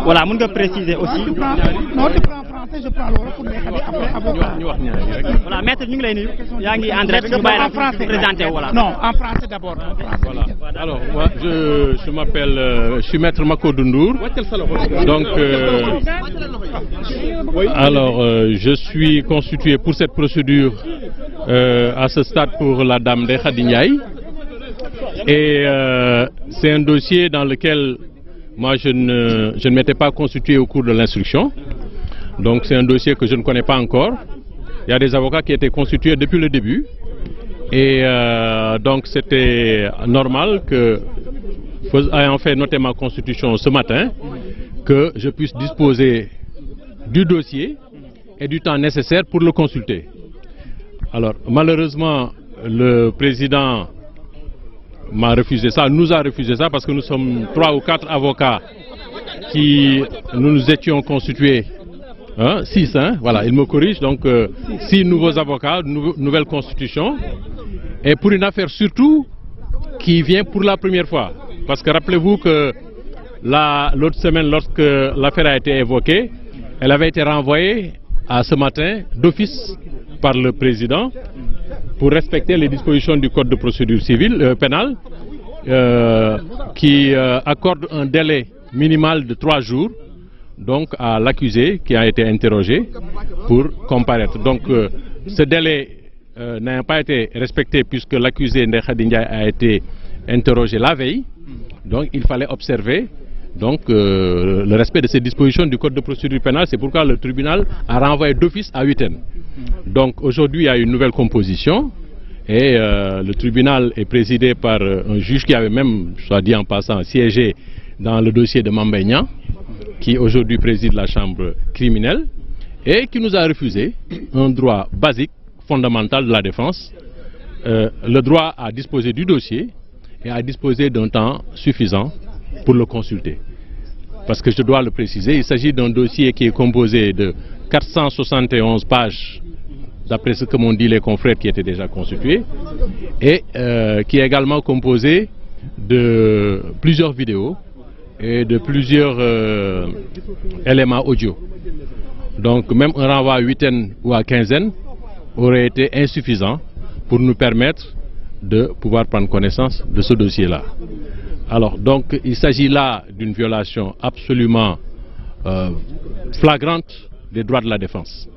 Voilà, vous pouvez préciser aussi. Non, tu prends français, je prends l'euro pour les après avocat. Voilà, maître, nous sommes en direct. En français. Non, en français d'abord. Voilà. Alors, moi, je m'appelle, je suis maître Mako Dundour. Donc, alors, je suis constitué pour cette procédure à ce stade pour la dame de Khadinyaï. Et c'est un dossier dans lequel moi je ne m'étais pas constitué au cours de l'instruction. Donc c'est un dossier que je ne connais pas encore. Il y a des avocats qui étaient constitués depuis le début. Et donc c'était normal que, ayant fait noter ma constitution ce matin, que je puisse disposer du dossier et du temps nécessaire pour le consulter. Alors malheureusement le président m'a refusé ça, nous a refusé ça parce que nous sommes 3 ou 4 avocats qui nous étions constitués, 6, voilà, il me corrige, donc 6 nouveaux avocats, nouvelle constitution, et pour une affaire surtout qui vient pour la première fois. Parce que rappelez-vous que l'autre semaine, lorsque l'affaire a été évoquée, elle avait été renvoyée à ce matin d'office par le président pour respecter les dispositions du Code de procédure civile pénale qui accorde un délai minimal de 3 jours donc à l'accusé qui a été interrogé pour comparaître. Donc ce délai n'a pas été respecté puisque l'accusé Ndeye Khady Ndiaye a été interrogé la veille. Donc il fallait observer donc, le respect de ces dispositions du Code de procédure pénale. C'est pourquoi le tribunal a renvoyé d'office à Huitaine. Donc aujourd'hui il y a une nouvelle composition et le tribunal est présidé par un juge qui avait même, soit dit en passant, siégé dans le dossier de Mame Mbaye Niang, qui aujourd'hui préside la chambre criminelle et qui nous a refusé un droit basique, fondamental de la défense, le droit à disposer du dossier et à disposer d'un temps suffisant pour le consulter. Parce que je dois le préciser, il s'agit d'un dossier qui est composé de 471 pages, d'après ce que m'ont dit les confrères qui étaient déjà constitués, et qui est également composé de plusieurs vidéos et de plusieurs éléments audio. Donc même un renvoi à huitaine ou à quinzaine aurait été insuffisant pour nous permettre de pouvoir prendre connaissance de ce dossier-là. Alors donc il s'agit là d'une violation absolument flagrante des droits de la défense.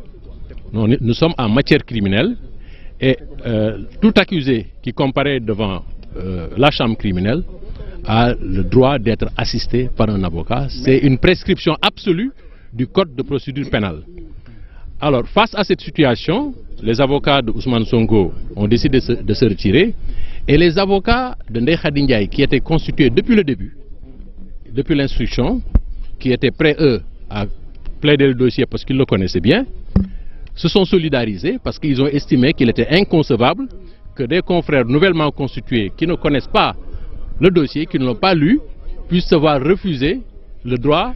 Nous sommes en matière criminelle et tout accusé qui comparaît devant la chambre criminelle a le droit d'être assisté par un avocat. C'est une prescription absolue du Code de procédure pénale. Alors face à cette situation, les avocats de Ousmane Sonko ont décidé de se retirer et les avocats de Ndeye Khady Ndiaye qui étaient constitués depuis le début, depuis l'instruction, qui étaient prêts eux à plaider le dossier parce qu'ils le connaissaient bien, se sont solidarisés parce qu'ils ont estimé qu'il était inconcevable que des confrères nouvellement constitués qui ne connaissent pas le dossier, qui ne l'ont pas lu, puissent se voir refuser le droit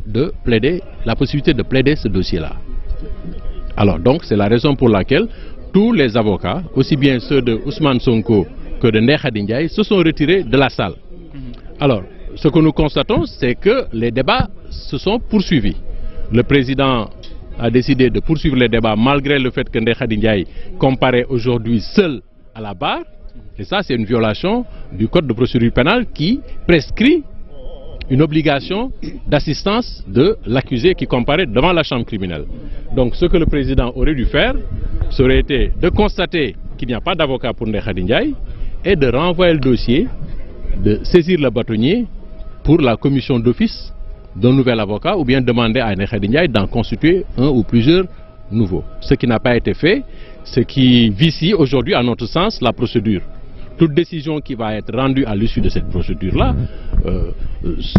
de plaider, la possibilité de plaider ce dossier-là. Alors donc c'est la raison pour laquelle tous les avocats, aussi bien ceux de Ousmane Sonko que de Ndeye Khady Ndiaye, se sont retirés de la salle. Alors ce que nous constatons, c'est que les débats se sont poursuivis. Le président a décidé de poursuivre les débats malgré le fait que Ndeye Khady Ndiaye comparaît aujourd'hui seul à la barre. Et ça, c'est une violation du Code de procédure pénale qui prescrit une obligation d'assistance de l'accusé qui comparaît devant la chambre criminelle. Donc ce que le président aurait dû faire, ça aurait été de constater qu'il n'y a pas d'avocat pour Ndeye Khady Ndiaye et de renvoyer le dossier, de saisir le bâtonnier pour la commission d'office d'un nouvel avocat ou bien demander à Ndeye Khady Ndiaye d'en constituer un ou plusieurs nouveaux. Ce qui n'a pas été fait, ce qui vicie aujourd'hui à notre sens la procédure. Toute décision qui va être rendue à l'issue de cette procédure-là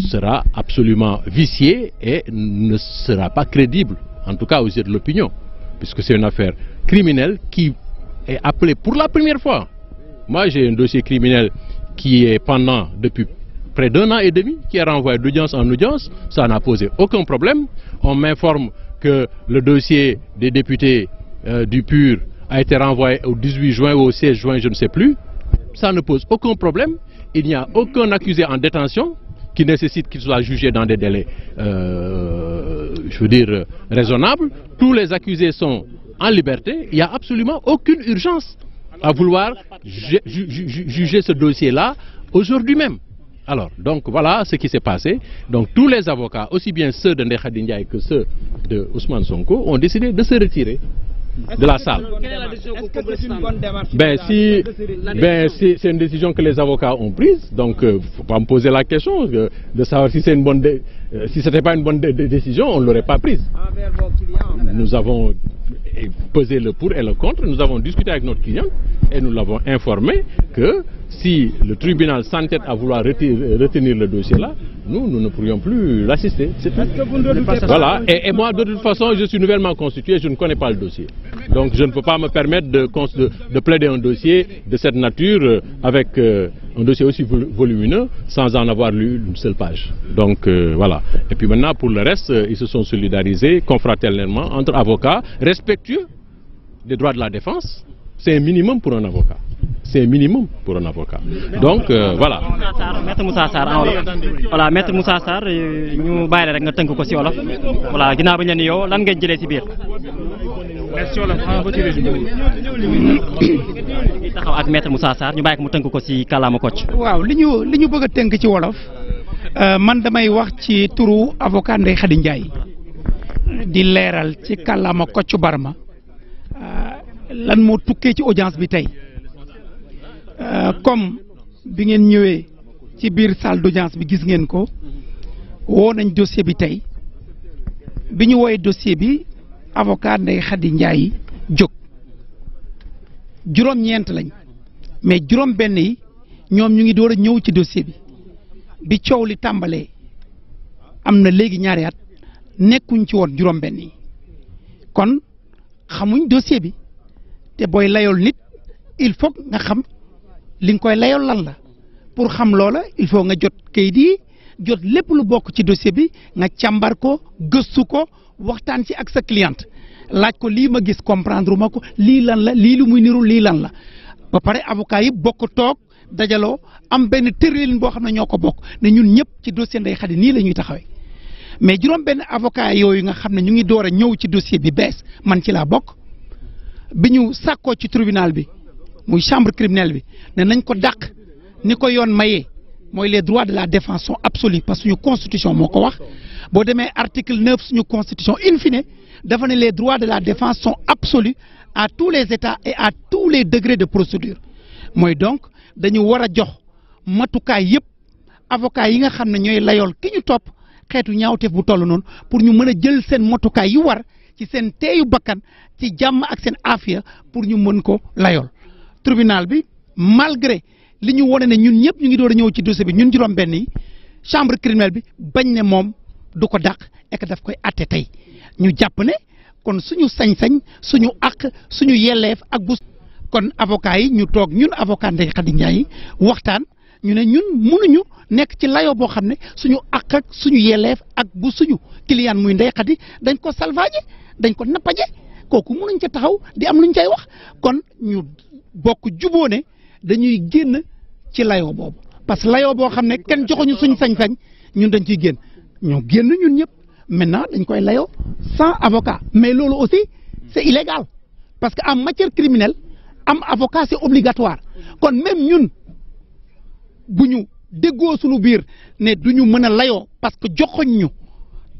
sera absolument viciée et ne sera pas crédible, en tout cas aux yeux de l'opinion, puisque c'est une affaire criminelle qui est appelée pour la première fois. Moi j'ai un dossier criminel qui est pendant depuis près d'1 an et demi, qui est renvoyé d'audience en audience, ça n'a posé aucun problème. On m'informe que le dossier des députés du PUR a été renvoyé au 18 juin ou au 16 juin, je ne sais plus. Ça ne pose aucun problème il n'y a aucun accusé en détention qui nécessite qu'il soit jugé dans des délais, je veux dire, raisonnables. Tous les accusés sont en liberté. Il n'y a absolument aucune urgence à vouloir juger ce dossier-là aujourd'hui même. Alors, donc voilà ce qui s'est passé. Donc tous les avocats, aussi bien ceux de Ndeye Khady Ndiaye que ceux de Ousmane Sonko, ont décidé de se retirer de la salle. C'est une décision que les avocats ont prise. Donc, il ne faut pas me poser la question de savoir si c'est une bonne si ce n'était pas une bonne décision, on ne l'aurait pas prise. Nous avons pesé le pour et le contre. Nous avons discuté avec notre client et nous l'avons informé que si le tribunal s'entête à vouloir retenir le dossier là, nous ne pourrions plus l'assister. Voilà. Et moi, de toute façon, je suis nouvellement constitué, je ne connais pas le dossier. Donc je ne peux pas me permettre de plaider un dossier de cette nature avec un dossier aussi volumineux sans en avoir lu une seule page. Donc voilà. Et puis maintenant, pour le reste, ils se sont solidarisés confraternellement entre avocats, respectueux des droits de la défense. C'est un minimum pour un avocat. C'est un minimum pour un avocat. Donc voilà. Maître Moussa Sarr voilà Maître Moussa Sarr ñu bàyyi la rek nga tënk ko ci wolof voilà ginnaaw ba ñu leen yow lan ngeen jëlee ci biir. taxaw ak Maître Moussa Sarr ñu bàyyi ko mu tënk ko ci kàllaama Kocc. waaw li ñu bëgg a tënk ci wolof man damay wax ci turu avocat Ndeye Khady Ndiaye di leeral ci kàllaama Kocc Barma lan moo tukkee ci audience bi tey. Comme bi ngeen ñëwee ci biir salle d'audience bi gis ngeen ko woo nañ dossier bi tey bi ñu wooyee dossier bi avocat Ndeye Khady Ndiaye jóg juróom-ñeent lañ mais juróom-benn yi ñoom ñu ngi door a ñëw ci dossier bi coow li tàmbalee am na léegi ñaari at nekkuñ ci woon juróom-benn yi kon xamuñ dossier bi te booy layool nit il faut nga xam. li nga koy layool lan la pour xam loola il faut nga jot kayit yi jot lépp lu bokk ci dossier bi nga càmbar ko gëstu ko waxtaan ci ak sa cliente laaj ko lii ma gis comprendre ma ko lii lan la lii lu muy niru lii lan la ba pare avocat yi bokk toog dajaloo am benn tëralin boo xam ne ñoo ko bokk ne ñun ñëpp ci dossier Ndeye Khady nii la ñuy taxawee mais juróom benn avocat yooyu nga xam ne ñu ngi door a ñëw ci dossier bi bees man ci laa bokk bi ñu sàkkoo ci tribunal bi muy chambre criminelle bi ne nañ ko dàq ni ko yoon mayee mooy les droits de la défense sont absolus parce que suñu constitution moo ko wax boo demee article 9 suñu constitution in fine dafa ne les droits de la défense sont absolus à tous les états et à tous les degrés de procédure mooy donc dañu war a jox matukaay yëpp avocat yi nga xam ne ñooy layool ki ñu topp xeetu ñaawteef bu toll noonu pour ñu mën a jël seen matukaay yu war ci seen teeyu bakkan ci jàmm ak seen aafiya pour ñu mën ko layool tribunal bi malgré li ñu wone ne ñun ñëpp ñu ngi door a ñëw ci dossier bi ñun juróom-benn yi chambre criminelle bi bañ ne moom du ko dàq et que daf koy atte tey ñu jàpp ne kon suñu sañ-sañ suñu àq suñu yelleef ak bu kon avocat yi ñu toog ñun avocat Ndeye Khady Ndiaye waxtaan ñu ne ñun mënuñu nekk ci layoo boo xam ne suñu àq ak suñu yelleef ak bu suñu client muy Ndeye Khady dañ ko salvaaje dañ ko nappaje kooku mënuñ ca taxaw di am luñ cay wax kon ñu bokk juboo ne dañuy génn ci layoo boobu parce que layoo boo xam ne kenn joxuñu suñ sañ-sañ ñun dañ ciy génn ñu génn ñun ñëpp maintenant dañ koy layoo sans avocat mais loolu aussi c'est illégal parce que en matière criminelle am avocat c'est obligatoire kon même ñun bu ñu déggoo suñu biir ne du ñu mën a layoo parce que joxoñ ñu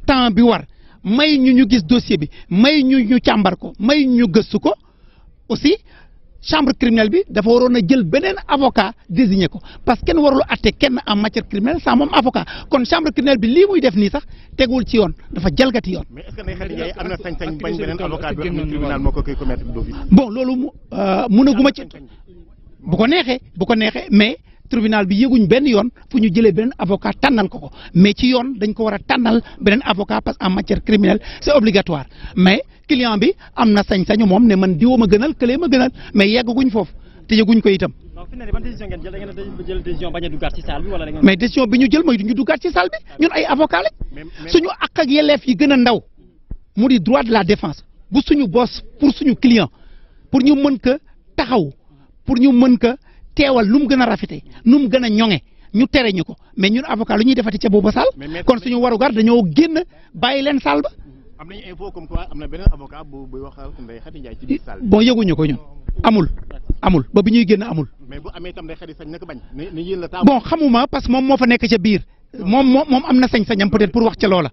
temps bi war may ñu gis dossier bi may ñu càmbar ko may ñu gëstu ko aussi chambre criminelle bi dafa waroon a jël beneen avocat désigné ko parce que kenn warul atte kenn en matière criminelle sans moom avocat kon chambre criminelle bi lii muy def nii sax tegul ci yoon dafa jalgati yoon. mais est-ce que Ndeye Khady Ndiaye am na sañ-sañ bañ beneen avocat bi am tribunal moo ko koy commettre d'office. bon loolu mënaguma ci bu ko neexee mais tribunal bi yëguñ benn yoon fu ñu jëlee beneen avocat tànnal ko mais ci yoon dañ ko war a tànnal beneen avocat parce que en matière criminelle c'est obligatoire mais client bi am na sañ-sañu moom ne man diwoo ma gënal këlee ma gënal mais yeggaguñ foofu te yëguñ ko itam. donc fi mu ne ban décision ngeen jël da ngeen a jël décision bañ a duggaat ci salle bi wala da ngeen. mais décision bi ñu jël mooy du ñu duggaat ci salle bi ñun ay avocat lañ suñu àq ak yelleef yi gën a ndaw mu di droit de la défense bu suñu boss pour suñu client pour ñu mën ko taxaw pour ñu mën ko teewal nu mu gën a rafete nu mu gën a ñoŋe ñu tere ñu ko mais ñun avocat lu ñuy defati ca booba saal kon suñu warugar dañoo génn bàyyi leen saal ba. am nañu info comme quoi am na beneen avocat buy waxal Ndeye Khady Ndiaye ci biir saal bi. bon yëguñu ko ñun amul ba bi ñuy génn amul. mais bu amee itam Ndeye Khady sañ na ko bañ. ni yéen la bon xamuma parce que moom moo fa nekk ca biir moom am na sañ-sañam peut-être pour wax ca loola.